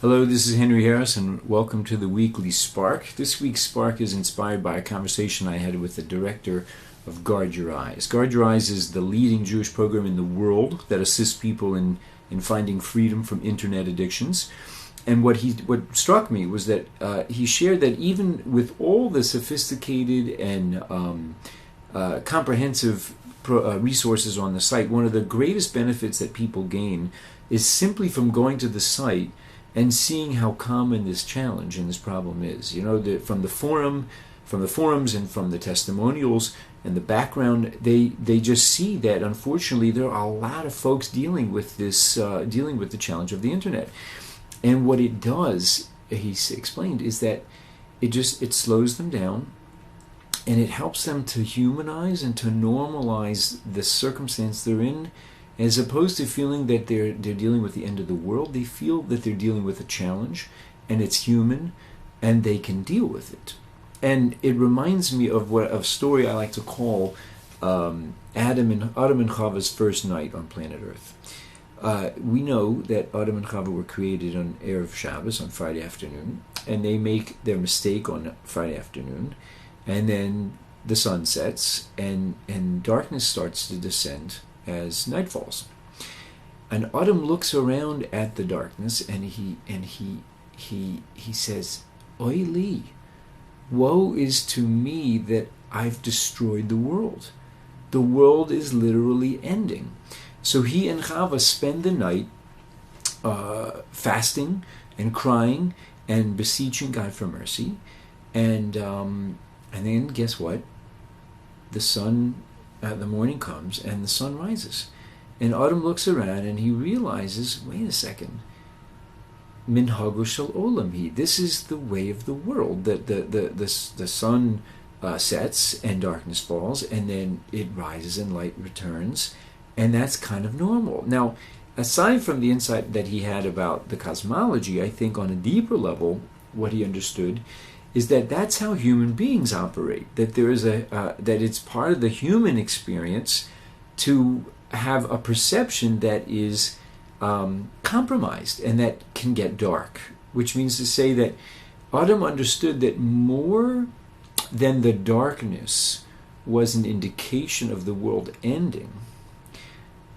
Hello, this is Henry Harris, and welcome to the weekly Spark. This week's Spark is inspired by a conversation I had with the director of Guard Your Eyes. Guard Your Eyes is the leading Jewish program in the world that assists people in finding freedom from internet addictions. And what struck me was that he shared that even with all the sophisticated and comprehensive resources on the site, one of the greatest benefits that people gain is simply from going to the site and seeing how common this challenge and this problem is. You know, from the forums and from the testimonials and the background, they just see that unfortunately there are a lot of folks dealing with this, dealing with the challenge of the internet. And what it does, he explained, is that it slows them down, and it helps them to humanize and to normalize the circumstance they're in. As opposed to feeling that they're dealing with the end of the world, they feel that they're dealing with a challenge, and it's human, and they can deal with it. And it reminds me of a story I like to call Adam and Chava's first night on planet Earth. We know that Adam and Chava were created on Erev Shabbos, on Friday afternoon, and they make their mistake on Friday afternoon, and then the sun sets, and darkness starts to descend as night falls. And Adam looks around at the darkness, and he says, "Oy li, woe is to me that I've destroyed the world. The world is literally ending." So he and Chava spend the night fasting and crying and beseeching God for mercy, and then guess what? The morning comes and the sun rises, and Adam looks around and he realizes, wait a second, minhagu shel olam hi. This is the way of the world. The sun sets and darkness falls, and then it rises and light returns, and that's kind of normal. Now, aside from the insight that he had about the cosmology, I think on a deeper level, what he understood is that that's how human beings operate. That there is that it's part of the human experience to have a perception that is compromised and that can get dark. Which means to say that Adam understood that more than the darkness was an indication of the world ending,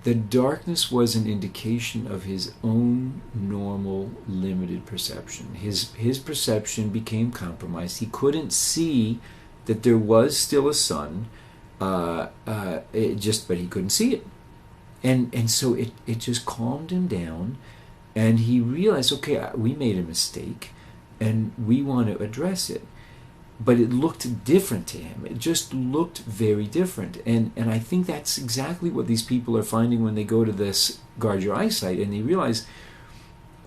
the darkness was an indication of his own normal, limited perception. His perception became compromised. He couldn't see that there was still a sun, but he couldn't see it. And so it just calmed him down, and he realized, okay, we made a mistake, and we want to address it. But it looked different to him. It just looked very different. And I think that's exactly what these people are finding when they go to this Guard Your Eyes site, and they realize,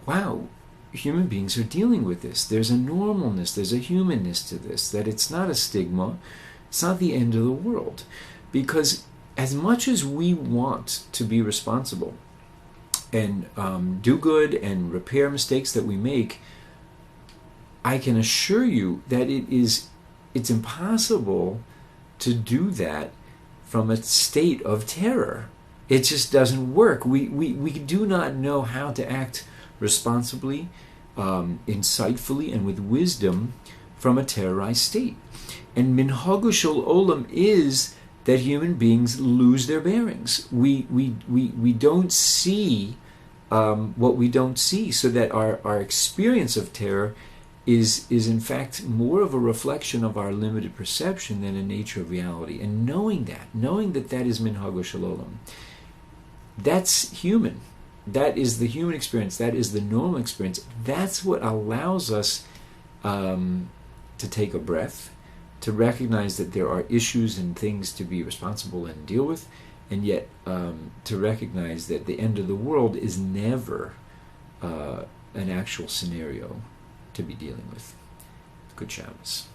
wow, human beings are dealing with this. There's a normalness, there's a humanness to this, that it's not a stigma, it's not the end of the world. Because as much as we want to be responsible and do good and repair mistakes that we make, I can assure you that it's impossible to do that from a state of terror. It just doesn't work. We do not know how to act responsibly, insightfully, and with wisdom from a terrorized state. And minhagu shel olam is that human beings lose their bearings. We don't see what we don't see, so that our experience of terror is in fact more of a reflection of our limited perception than a nature of reality. And knowing that that is minhagu shel olam, that's human. That is the human experience. That is the normal experience. That's what allows us to take a breath, to recognize that there are issues and things to be responsible and deal with, and yet to recognize that the end of the world is never an actual scenario to be dealing with. Good Shabbos.